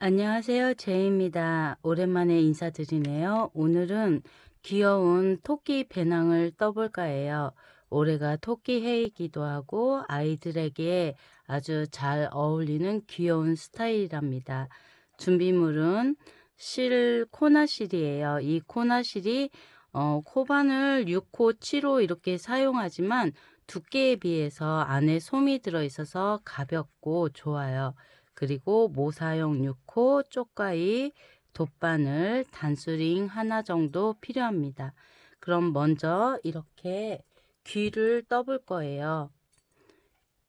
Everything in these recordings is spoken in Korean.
안녕하세요. 제이입니다. 오랜만에 인사드리네요. 오늘은 귀여운 토끼 배낭을 떠볼까 해요. 올해가 토끼 해이기도 하고 아이들에게 아주 잘 어울리는 귀여운 스타일이랍니다. 준비물은 코나실이에요. 이 코나실이 코바늘 6호, 7호 이렇게 사용하지만 두께에 비해서 안에 솜이 들어있어서 가볍고 좋아요. 그리고 모사용 6호, 쪽가위, 돗바늘, 단수링 하나 정도 필요합니다. 그럼 먼저 이렇게 귀를 떠볼 거예요.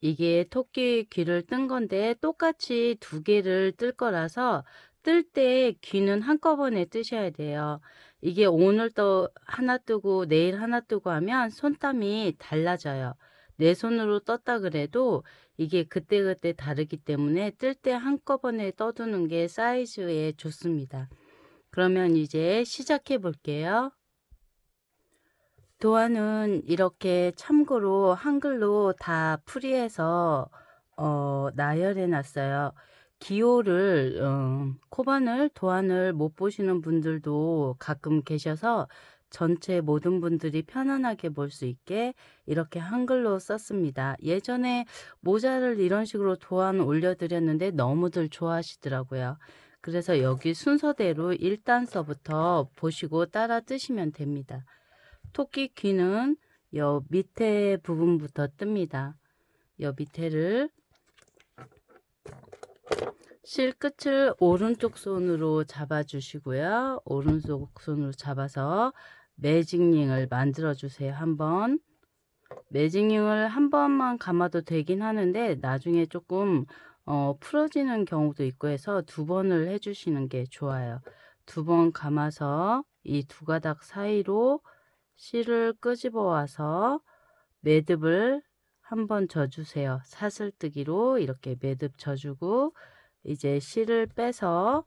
이게 토끼 귀를 뜬 건데 똑같이 두 개를 뜰 거라서 뜰 때 귀는 한꺼번에 뜨셔야 돼요. 이게 오늘 또 하나 뜨고 내일 하나 뜨고 하면 손땀이 달라져요. 내 손으로 떴다 그래도 이게 그때그때 다르기 때문에 뜰 때 한꺼번에 떠두는 게 사이즈에 좋습니다. 그러면 이제 시작해 볼게요. 도안은 이렇게 참고로 한글로 다 풀이해서 나열해 놨어요. 기호를 코바늘 도안을 못 보시는 분들도 가끔 계셔서 전체 모든 분들이 편안하게 볼 수 있게 이렇게 한글로 썼습니다. 예전에 모자를 이런 식으로 도안 올려드렸는데 너무들 좋아하시더라고요. 그래서 여기 순서대로 1단서부터 보시고 따라 뜨시면 됩니다. 토끼 귀는 여 밑에 부분부터 뜹니다. 여 밑에를 실 끝을 오른쪽 손으로 잡아 주시고요. 오른쪽 손으로 잡아서 매직링을 만들어 주세요. 한번 매직링을 한 번만 감아도 되긴 하는데 나중에 조금 풀어지는 경우도 있고 해서 두 번을 해주시는 게 좋아요. 두 번 감아서 이 두 가닥 사이로 실을 끄집어 와서 매듭을 한번 져주세요. 사슬뜨기로 이렇게 매듭 져주고 이제 실을 빼서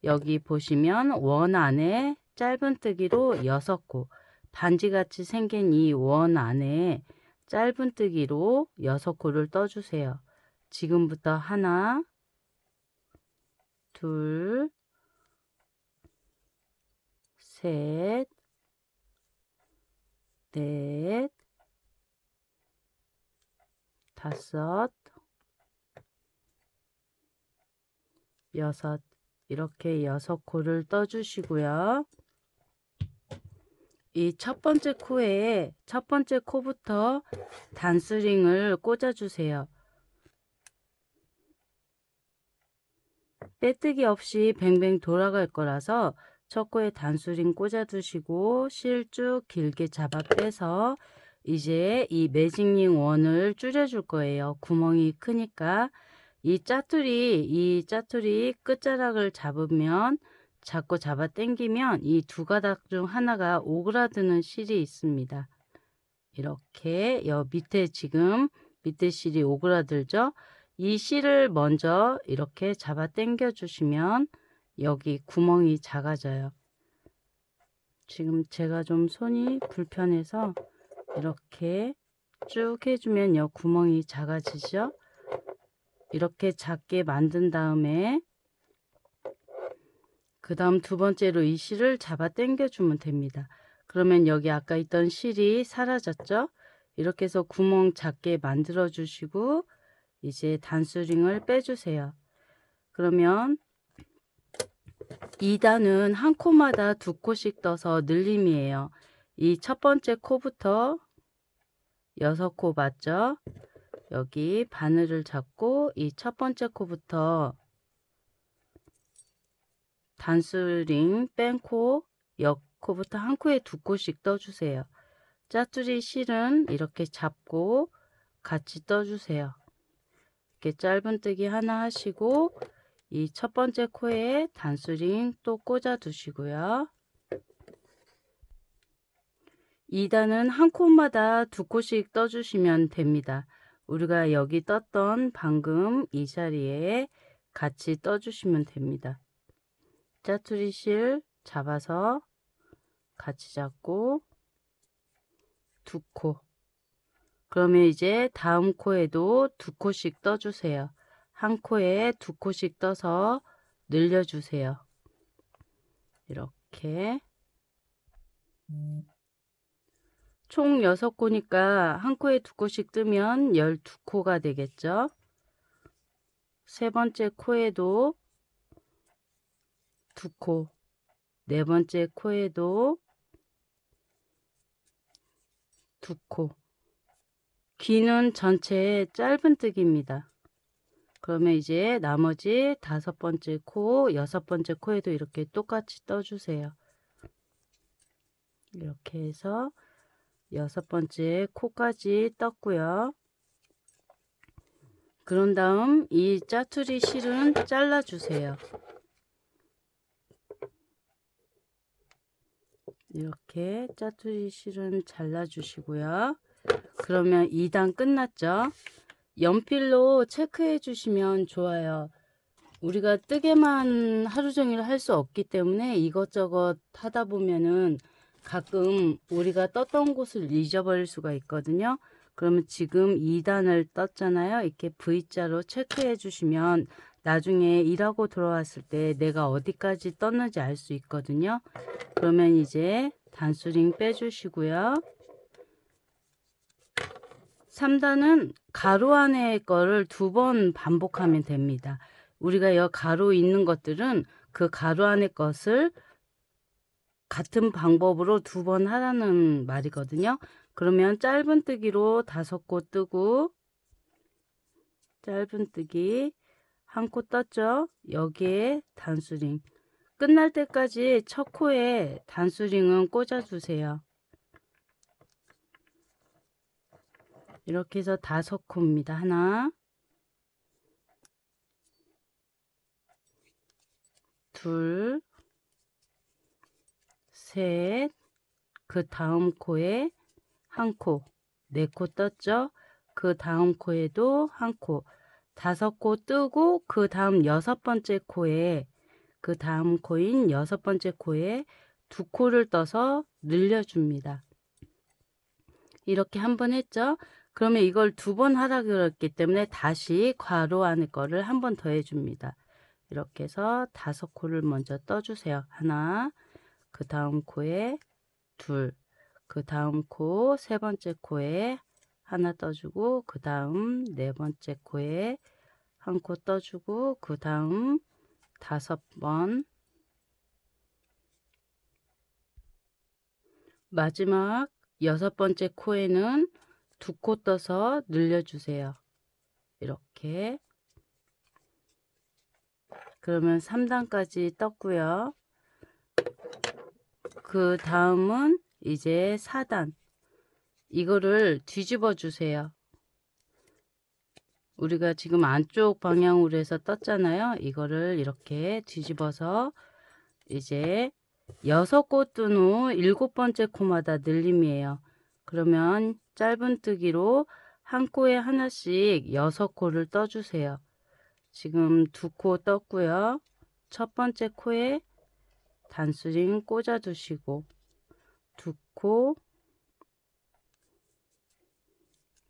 여기 보시면 원 안에 짧은뜨기로 6코 반지같이 생긴 이 원 안에 짧은뜨기로 6코를 떠주세요. 지금부터 하나, 둘, 셋, 넷, 다섯, 여섯 이렇게 6코를 떠주시고요. 이 첫 번째 코에 첫 번째 코부터 단스링을 꽂아주세요. 빼뜨기 없이 뱅뱅 돌아갈 거라서 첫 코에 단스링 꽂아두시고 실 쭉 길게 잡아 빼서 이제 이 매직링 원을 줄여줄 거예요. 구멍이 크니까 이 짜투리 끝자락을 잡으면 잡고 잡아 당기면 이 두 가닥 중 하나가 오그라드는 실이 있습니다. 이렇게 여 밑에 지금 밑에 실이 오그라들죠. 이 실을 먼저 이렇게 잡아 당겨 주시면 여기 구멍이 작아져요. 지금 제가 좀 손이 불편해서 이렇게 쭉 해주면 여 구멍이 작아지죠. 이렇게 작게 만든 다음에 그 다음 두 번째로 이 실을 잡아 당겨 주면 됩니다. 그러면 여기 아까 있던 실이 사라졌죠. 이렇게 해서 구멍 작게 만들어 주시고 이제 단수링을 빼주세요. 그러면 2단은 한 코마다 2코씩 떠서 늘림이에요. 이 첫 번째 코부터 6코 맞죠? 여기 바늘을 잡고 이 첫 번째 코부터 단수링 뺀 코, 옆 코부터 한 코에 2코씩 떠주세요. 짜투리 실은 이렇게 잡고 같이 떠주세요. 이렇게 짧은뜨기 하나 하시고 이 첫 번째 코에 단수링 또 꽂아 두시고요. 2단은 한 코마다 2코씩 떠주시면 됩니다. 우리가 여기 떴던 방금 이 자리에 같이 떠주시면 됩니다. 짜투리 실 잡아서 같이 잡고 2코. 그러면 이제 다음 코에도 2코씩 떠주세요. 한 코에 2코씩 떠서 늘려주세요. 이렇게 총 6코니까 한 코에 2코씩 뜨면 12코가 되겠죠. 세 번째 코에도 2코, 네 번째 코에도 2코. 귀는 전체 짧은뜨기입니다. 그러면 이제 나머지 5번째 코, 6번째 코에도 이렇게 똑같이 떠주세요. 이렇게 해서 6번째 코까지 떴고요. 그런 다음 이 짜투리 실은 잘라주세요. 이렇게 짜투리 실은 잘라주시고요. 그러면 2단 끝났죠? 연필로 체크해 주시면 좋아요. 우리가 뜨개만 하루 종일 할 수 없기 때문에 이것저것 하다 보면은 가끔 우리가 떴던 곳을 잊어버릴 수가 있거든요. 그러면 지금 2단을 떴잖아요. 이렇게 V자로 체크해 주시면 나중에 일하고 돌아왔을 때 내가 어디까지 떴는지 알 수 있거든요. 그러면 이제 단수링 빼주시고요. 3단은 가로 안에 거를 2번 반복하면 됩니다. 우리가 여 가로 있는 것들은 그 가로 안에 것을 같은 방법으로 2번 하라는 말이거든요. 그러면 짧은뜨기로 5코 뜨고, 짧은뜨기 1코 떴죠. 여기에 단수링. 끝날 때까지 첫 코에 단수링은 꽂아주세요. 이렇게 해서 5코입니다. 하나, 둘, 셋, 그 다음 코에 1코, 4코 떴죠? 그 다음 코에도 1코, 5코 뜨고 그 다음 6번째 코에 그 다음 코인 6번째 코에 2코를 떠서 늘려줍니다. 이렇게 한 번 했죠? 그러면 이걸 2번 하라 그랬기 때문에 다시 괄호 안에 거를 한 번 더 해줍니다. 이렇게 해서 5코를 먼저 떠주세요. 하나, 그 다음 코에 둘, 그 다음 코 세 번째 코에 하나 떠주고 그 다음 네 번째 코에 1코 떠주고 그 다음 5번, 마지막 6번째 코에는 2코 떠서 늘려주세요. 이렇게. 그러면 3단까지 떴고요. 그 다음은 이제 4단. 이거를 뒤집어 주세요. 우리가 지금 안쪽 방향으로 해서 떴잖아요. 이거를 이렇게 뒤집어서 이제 6코 뜬 후 7번째 코마다 늘림이에요. 그러면 짧은뜨기로 한 코에 하나씩 6코를 떠주세요. 지금 2코 떴고요. 첫 번째 코에 단수링 꽂아 두시고 2코,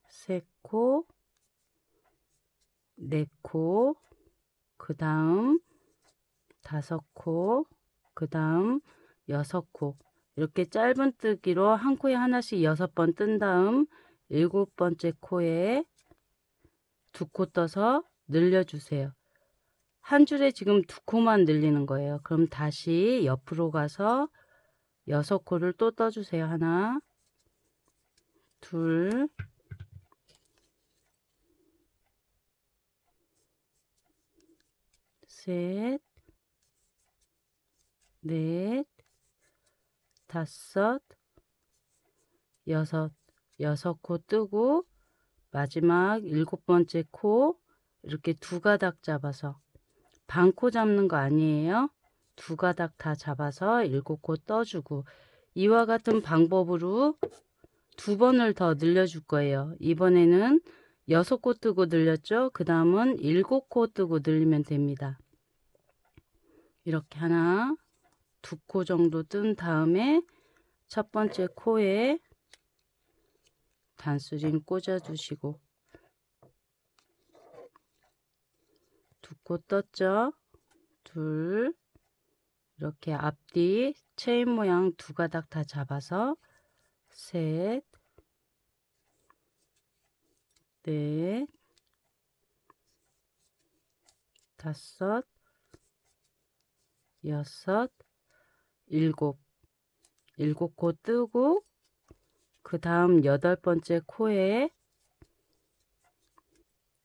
3코, 4코, 그 다음 5코, 그 다음 6코. 이렇게 짧은뜨기로 한 코에 하나씩 6번 뜬 다음 7번째 코에 2코 떠서 늘려주세요. 한 줄에 지금 2코만 늘리는 거예요. 그럼 다시 옆으로 가서 6코를 또 떠주세요. 하나, 둘, 셋, 넷, 다섯, 여섯 코 뜨고 마지막 7번째 코 이렇게 2가닥 잡아서 반코 잡는 거 아니에요. 2가닥 다 잡아서 7코 떠주고 이와 같은 방법으로 2번을 더 늘려줄 거예요. 이번에는 6코 뜨고 늘렸죠. 그 다음은 7코 뜨고 늘리면 됩니다. 이렇게 하나, 2코 정도 뜬 다음에 첫 번째 코에 단수링 꽂아 주시고 2코 떴죠. 둘, 이렇게 앞뒤 체인 모양 두 가닥 다 잡아서 셋, 넷, 다섯, 여섯, 일곱 코 뜨고 그 다음 8번째 코에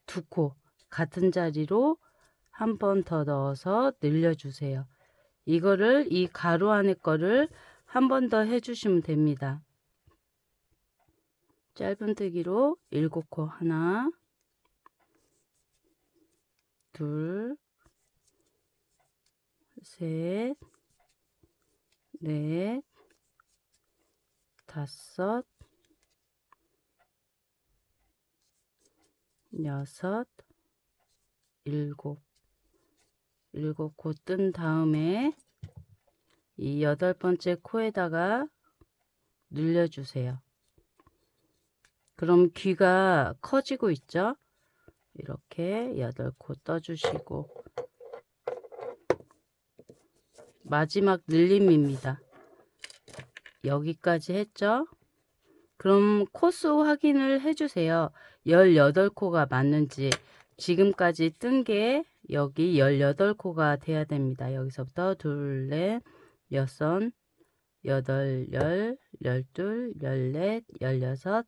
두 코 같은 자리로 한 번 더 넣어서 늘려주세요. 이거를 이 가로 안에 거를 한 번 더 해주시면 됩니다. 짧은뜨기로 7코 하나, 둘, 셋, 넷, 다섯, 여섯, 일곱 코 뜬 다음에 이 8번째 코에다가 늘려주세요. 그럼 귀가 커지고 있죠? 이렇게 8코 떠주시고 마지막 늘림입니다. 여기까지 했죠? 그럼 코수 확인을 해주세요. 18코가 맞는지. 지금까지 뜬 게 여기 18코가 돼야 됩니다. 여기서부터 둘, 넷, 여섯, 여덟, 열, 열둘, 열넷, 열여섯,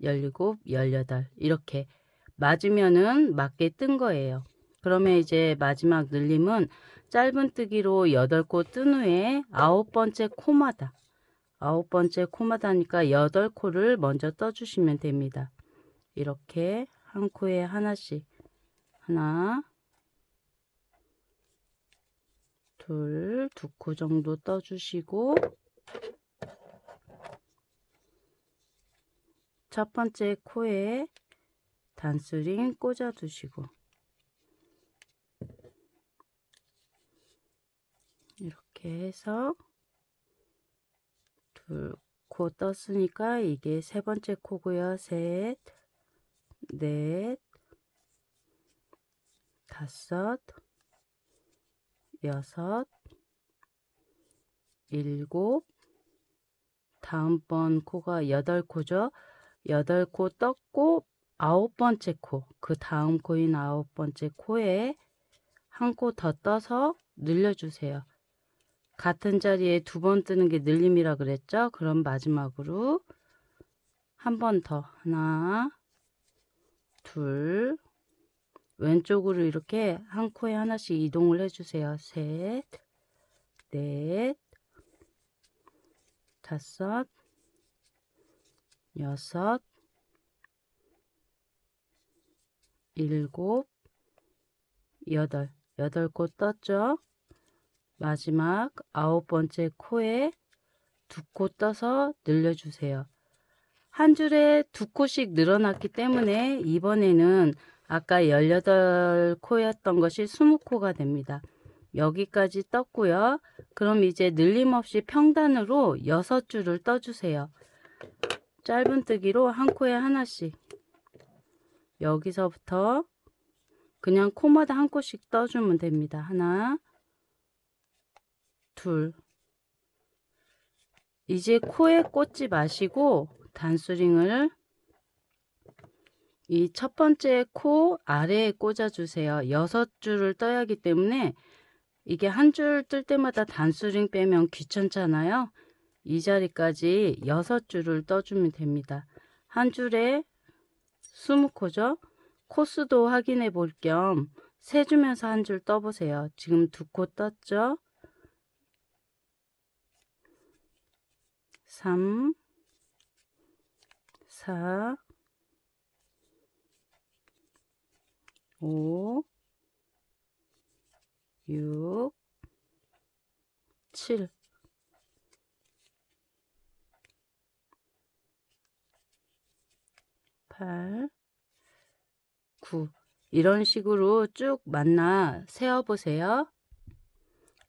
열일곱, 열여덟 이렇게 맞으면은 맞게 뜬 거예요. 그러면 이제 마지막 늘림은 짧은뜨기로 8코 뜬 후에 9번째 코마다 9번째 코마다니까 8코를 먼저 떠주시면 됩니다. 이렇게 한 코에 하나씩 하나, 둘, 2코 정도 떠주시고 첫 번째 코에 단스링 꽂아 두시고 이렇게 해서 2코 떴으니까 이게 세 번째 코고요. 셋, 넷, 다섯, 여섯, 일곱, 다음번 코가 8코죠. 8코 떴고 9번째 코, 그 다음 코인 9번째 코에 한 코 더 떠서 늘려주세요. 같은 자리에 2번 뜨는 게 늘림이라 그랬죠? 그럼 마지막으로 한 번 더 하나, 둘, 왼쪽으로 이렇게 한 코에 하나씩 이동을 해주세요. 셋, 넷, 다섯, 여섯, 일곱, 여덟 코 떴죠? 마지막 9번째 코에 2코 떠서 늘려주세요. 한 줄에 2코씩 늘어났기 때문에 이번에는 아까 18코였던 것이 20코가 됩니다. 여기까지 떴고요. 그럼 이제 늘림없이 평단으로 6줄을 떠주세요. 짧은뜨기로 한 코에 하나씩. 여기서부터 그냥 코마다 한 코씩 떠주면 됩니다. 하나, 둘. 이제 코에 꽂지 마시고 단수링을 이 첫 번째 코 아래에 꽂아주세요. 6줄을 떠야 하기 때문에 이게 한 줄 뜰 때마다 단수링 빼면 귀찮잖아요. 이 자리까지 6줄을 떠주면 됩니다. 한 줄에 20코죠. 코수도 확인해 볼 겸 세주면서 한 줄 떠보세요. 지금 2코 떴죠. 3, 4, 5, 6, 7, 8, 9 이런 식으로 쭉 만나 세어보세요.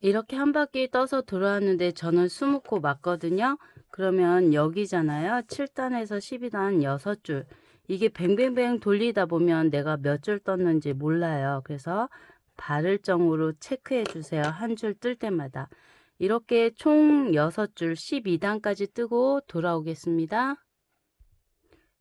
이렇게 한 바퀴 떠서 돌아왔는데 저는 20코 맞거든요. 그러면 여기잖아요. 7단에서 12단 6줄. 이게 뱅뱅뱅 돌리다 보면 내가 몇 줄 떴는지 몰라요. 그래서 바를 정으로 체크해 주세요. 한 줄 뜰 때마다. 이렇게 총 6줄 12단까지 뜨고 돌아오겠습니다.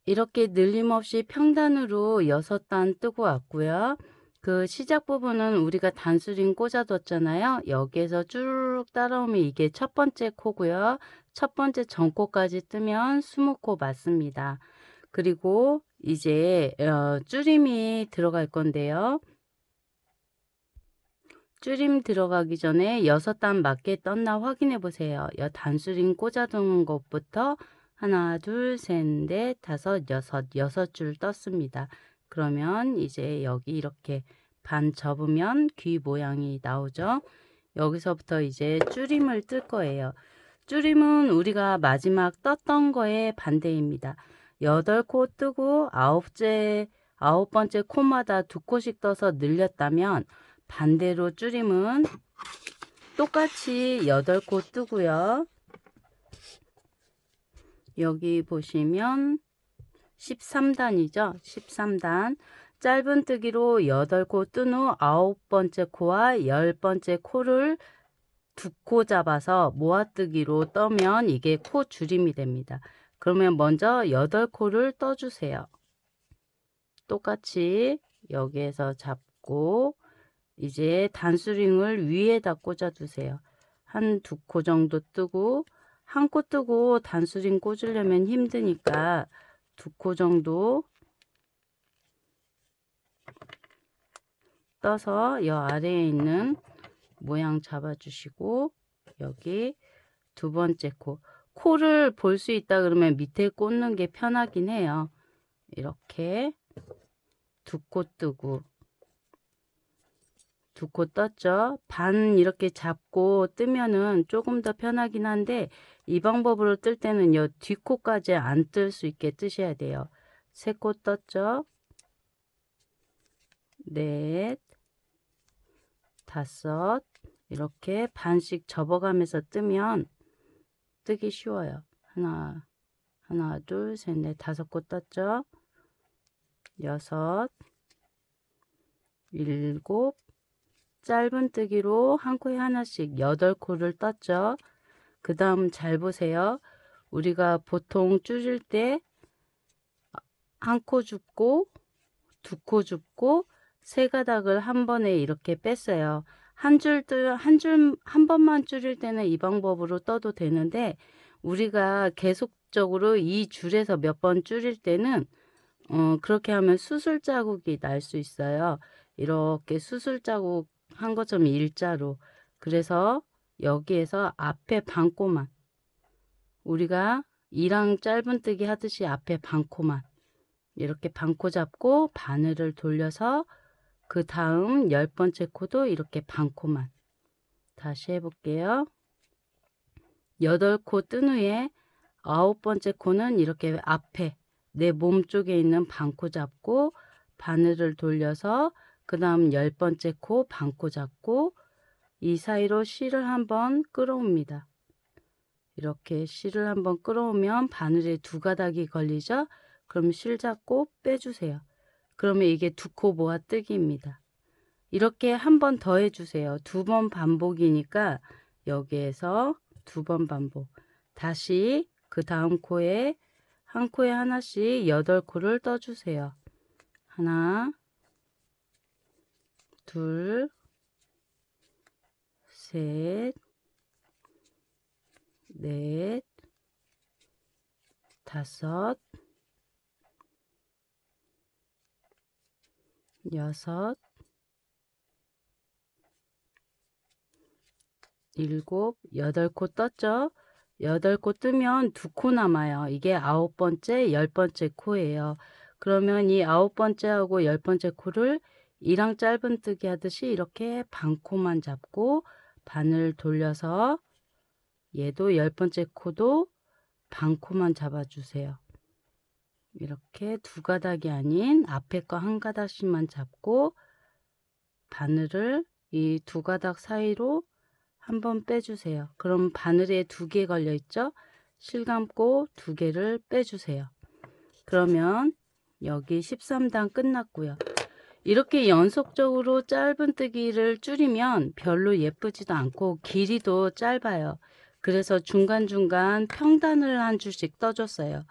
이렇게 늘림없이 평단으로 6단 뜨고 왔고요. 그 시작 부분은 우리가 단수링 꽂아뒀잖아요. 여기에서 쭉 따라오면 이게 첫 번째 코고요. 첫 번째 전코까지 뜨면 20코 맞습니다. 그리고 이제 줄임이 들어갈 건데요. 줄임 들어가기 전에 6단 맞게 떴나 확인해 보세요. 단수링 꽂아둔 것부터 하나, 둘, 셋, 넷, 다섯, 여섯 줄 떴습니다. 그러면 이제 여기 이렇게 반 접으면 귀 모양이 나오죠. 여기서부터 이제 줄임을 뜰 거예요. 줄임은 우리가 마지막 떴던 거에 반대입니다. 8코 뜨고 아홉 번째 코마다 2코씩 떠서 늘렸다면 반대로 줄임은 똑같이 8코 뜨고요. 여기 보시면 13단이죠. 13단. 짧은 뜨기로 8코 뜬 후 9번째 코와 10번째 코를 2코 잡아서 모아뜨기로 떠면 이게 코 줄임이 됩니다. 그러면 먼저 8코를 떠주세요. 똑같이 여기에서 잡고 이제 단수링을 위에다 꽂아주세요. 한 2코 정도 뜨고 한 코 뜨고 단수링 꽂으려면 힘드니까 2코 정도 떠서 여 아래에 있는 모양 잡아주시고 여기 2번째 코를 볼 수 있다 그러면 밑에 꽂는 게 편하긴 해요. 이렇게 2코 뜨고 2코 떴죠. 반 이렇게 잡고 뜨면은 조금 더 편하긴 한데 이 방법으로 뜰 때는 요 뒷코까지 안 뜰 수 있게 뜨셔야 돼요. 3코 떴죠. 넷, 5 이렇게 반씩 접어가면서 뜨면 뜨기 쉬워요. 하나, 둘, 셋, 넷, 5코 떴죠. 6, 7, 짧은 뜨기로 한 코에 하나씩 8코를 떴죠. 그 다음 잘 보세요. 우리가 보통 줄일 때 한 코 줍고 2코 줍고 3가닥을 한 번에 이렇게 뺐어요. 한 번만 줄일 때는 이 방법으로 떠도 되는데 우리가 계속적으로 이 줄에서 몇 번 줄일 때는 그렇게 하면 수술 자국이 날 수 있어요. 이렇게 수술 자국 한 것처럼 일자로. 그래서 여기에서 앞에 반코만 우리가 이랑 짧은뜨기 하듯이 앞에 반코만 이렇게 반코 잡고 바늘을 돌려서 그 다음 10번째 코도 이렇게 반코만 다시 해볼게요. 8코 뜬 후에 9번째 코는 이렇게 앞에 내 몸 쪽에 있는 반코 잡고 바늘을 돌려서 그 다음 10번째 코 반코 잡고 이 사이로 실을 한번 끌어옵니다. 이렇게 실을 한번 끌어오면 바늘에 2가닥이 걸리죠. 그럼 실 잡고 빼주세요. 그러면 이게 2코 모아뜨기입니다. 이렇게 한 번 더 해주세요. 2번 반복이니까 여기에서 2번 반복. 다시 그 다음 코에 한 코에 하나씩 8코를 떠주세요. 하나, 둘, 셋, 넷, 5, 6, 7, 8코 떴죠? 8코 뜨면 2코 남아요. 이게 9번째, 10번째 코예요. 그러면 이 9번째하고 10번째 코를 이랑 짧은뜨기 하듯이 이렇게 반코만 잡고 바늘 돌려서 얘도 10번째 코도 반코만 잡아주세요. 이렇게 2가닥이 아닌 앞에 거 1가닥씩만 잡고 바늘을 이 2가닥 사이로 한번 빼주세요. 그럼 바늘에 2개 걸려 있죠? 실 감고 2개를 빼주세요. 그러면 여기 13단 끝났고요. 이렇게 연속적으로 짧은뜨기를 줄이면 별로 예쁘지도 않고 길이도 짧아요. 그래서 중간중간 평단을 한 줄씩 떠줬어요.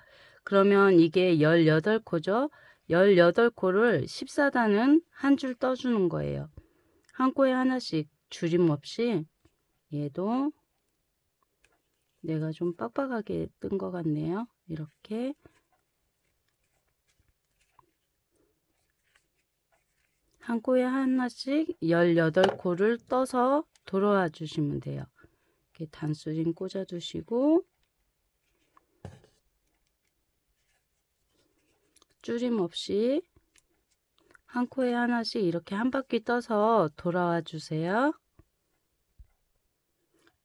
그러면 이게 18코죠. 18코를 14단은 한 줄 떠주는 거예요. 한 코에 하나씩 줄임 없이. 얘도 내가 좀 빡빡하게 뜬 것 같네요. 이렇게 한 코에 하나씩 18코를 떠서 돌아와 주시면 돼요. 이렇게 단수링 꽂아 두시고 줄임 없이 한 코에 하나씩 이렇게 한 바퀴 떠서 돌아와 주세요.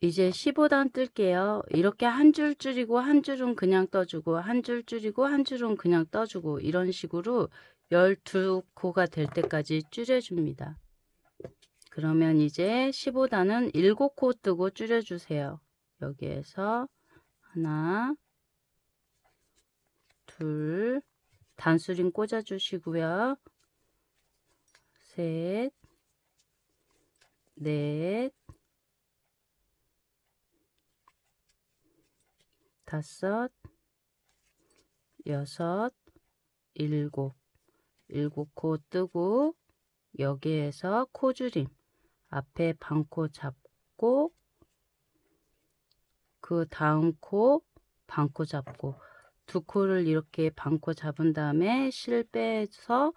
이제 15단 뜰게요. 이렇게 한 줄 줄이고 한 줄은 그냥 떠주고 한 줄 줄이고 한 줄은 그냥 떠주고 이런 식으로 12코가 될 때까지 줄여줍니다. 그러면 이제 15단은 7코 뜨고 줄여주세요. 여기에서 하나, 둘, 단수링 꽂아 주시고요. 셋, 넷, 다섯, 여섯, 일곱. 7코 뜨고 여기에서 코줄임 앞에 반코 잡고 그 다음 코 반코 잡고 두 코를 이렇게 반코 잡은 다음에 실 빼서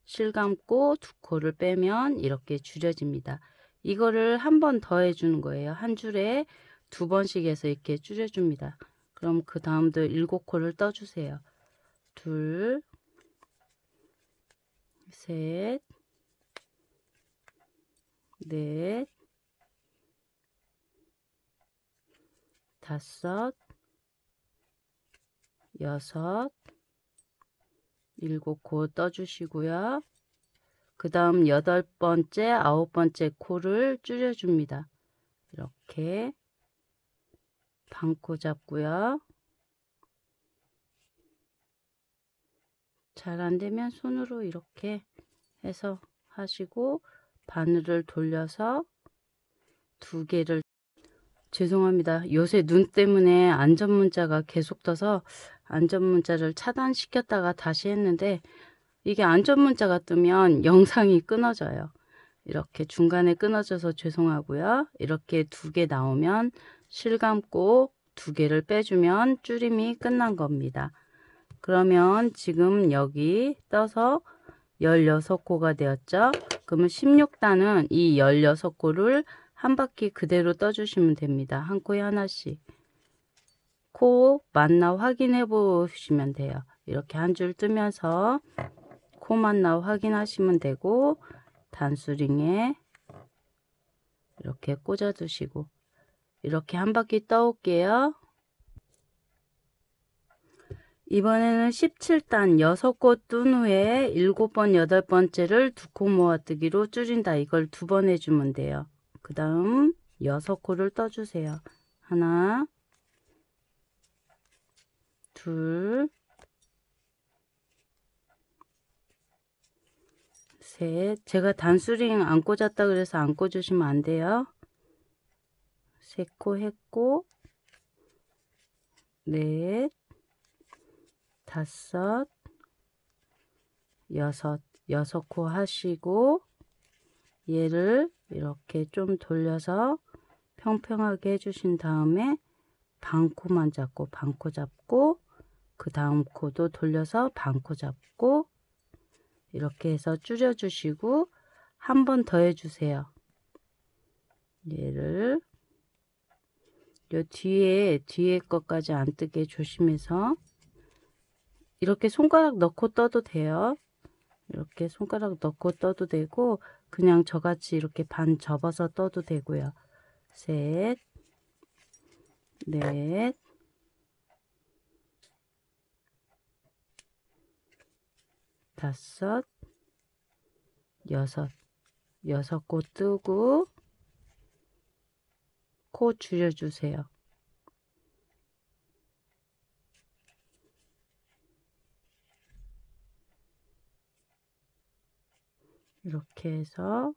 실 감고 두 코를 빼면 이렇게 줄여집니다. 이거를 한 번 더 해주는 거예요. 한 줄에 두 번씩 해서 이렇게 줄여줍니다. 그럼 그 다음도 7코를 떠주세요. 둘, 셋, 넷, 다섯, 여섯, 7코 떠주시고요. 그 다음 8번째, 9번째 코를 줄여줍니다. 이렇게 반코 잡고요. 잘 안되면 손으로 이렇게 해서 하시고 바늘을 돌려서 두 개를 죄송합니다. 요새 눈 때문에 안전문자가 계속 떠서 안전문자를 차단시켰다가 다시 했는데 이게 안전문자가 뜨면 영상이 끊어져요. 이렇게 중간에 끊어져서 죄송하고요. 이렇게 두 개 나오면 실 감고 두 개를 빼주면 줄임이 끝난 겁니다. 그러면 지금 여기 떠서 16코가 되었죠. 그러면 16단은 이 16코를 한 바퀴 그대로 떠주시면 됩니다. 한 코에 하나씩. 코 맞나 확인해 보시면 돼요. 이렇게 한 줄 뜨면서 코 맞나 확인하시면 되고 단수링에 이렇게 꽂아 두시고 이렇게 한 바퀴 떠 올게요. 이번에는 17단 6코 뜬 후에 7번 8번째를 두 코 모아뜨기로 줄인다. 이걸 두 번 해주면 돼요. 그 다음 6코를 떠주세요. 하나, 둘, 셋. 제가 단수링 안 꽂았다 그래서 안 꽂으시면 안 돼요. 3코 했고 넷, 다섯, 여섯. 6코 하시고 얘를 이렇게 좀 돌려서 평평하게 해주신 다음에 반코만 잡고 반코 잡고 그 다음 코도 돌려서 반코 잡고 이렇게 해서 줄여 주시고 한 번 더 해주세요. 얘를 요 뒤에 것까지 안 뜨게 조심해서 이렇게 손가락 넣고 떠도 돼요. 이렇게 손가락 넣고 떠도 되고 그냥 저같이 이렇게 반 접어서 떠도 되고요. 셋, 넷, 다섯, 여섯. 6코 뜨고 코 줄여주세요. 이렇게 해서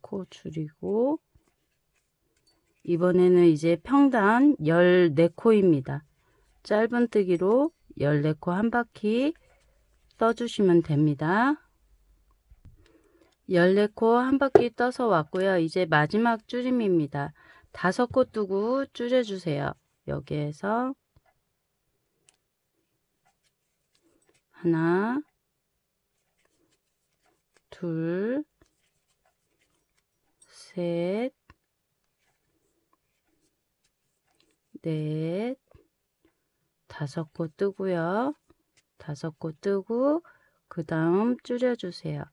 코 줄이고, 이번에는 이제 평단 14코입니다. 짧은뜨기로 14코 한 바퀴 떠주시면 됩니다. 14코 한 바퀴 떠서 왔고요. 이제 마지막 줄임입니다. 5코 뜨고 줄여주세요. 여기에서 하나, 둘, 셋, 넷, 5코 뜨고요. 5코 뜨고 그 다음 줄여주세요.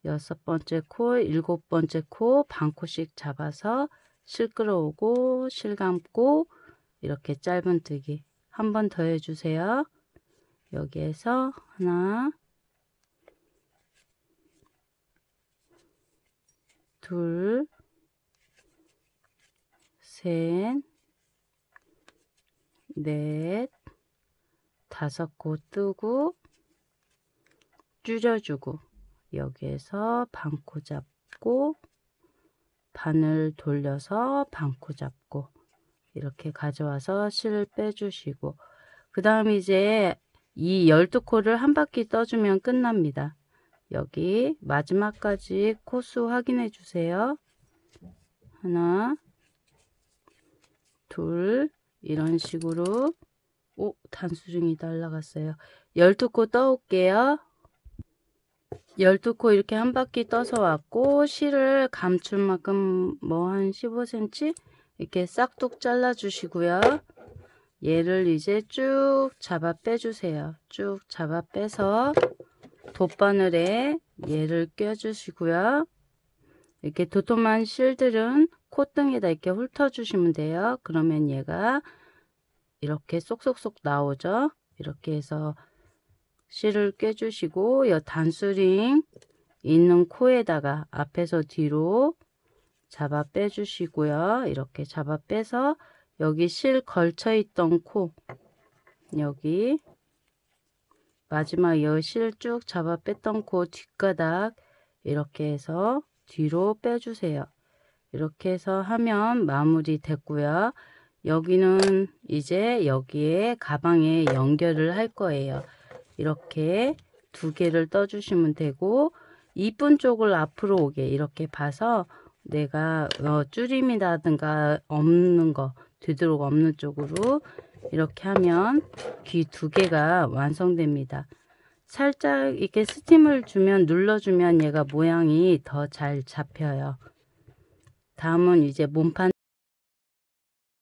6번째 코, 7번째 코 반코씩 잡아서 실 끌어오고 실 감고 이렇게 짧은뜨기 한 번 더 해주세요. 여기에서 하나, 둘, 셋, 넷, 5코 뜨고 줄여주고 여기에서 반코 잡고 반을 돌려서 반코 잡고 이렇게 가져와서 실 빼주시고, 그 다음 이제 이 12코를 한 바퀴 떠주면 끝납니다. 여기 마지막까지 코수 확인해 주세요. 하나, 둘, 이런 식으로. 오, 단수중이 날라갔어요. 12코 떠올게요. 12코 이렇게 한 바퀴 떠서 왔고, 실을 감출 만큼 뭐 한 15cm 이렇게 싹둑 잘라 주시고요. 얘를 이제 쭉 잡아 빼주세요. 쭉 잡아 빼서 돗바늘에 얘를 껴주시고요. 이렇게 도톰한 실들은 콧등에다 이렇게 훑어주시면 돼요. 그러면 얘가 이렇게 쏙쏙쏙 나오죠. 이렇게 해서 실을 껴주시고, 이 단수링 있는 코에다가 앞에서 뒤로 잡아 빼주시고요. 이렇게 잡아 빼서 여기 실 걸쳐 있던 코, 여기 마지막 여기 실 쭉 잡아 뺐던 코 뒷가닥 이렇게 해서 뒤로 빼주세요. 이렇게 해서 하면 마무리 됐고요. 여기는 이제 여기에 가방에 연결을 할 거예요. 이렇게 2개를 떠주시면 되고, 이쁜 쪽을 앞으로 오게 이렇게 봐서 내가 줄임이라든가 없는 거, 되도록 없는 쪽으로 이렇게 하면 귀 2개가 완성됩니다. 살짝 이렇게 스팀을 주면, 눌러주면 얘가 모양이 더 잘 잡혀요. 다음은 이제 몸판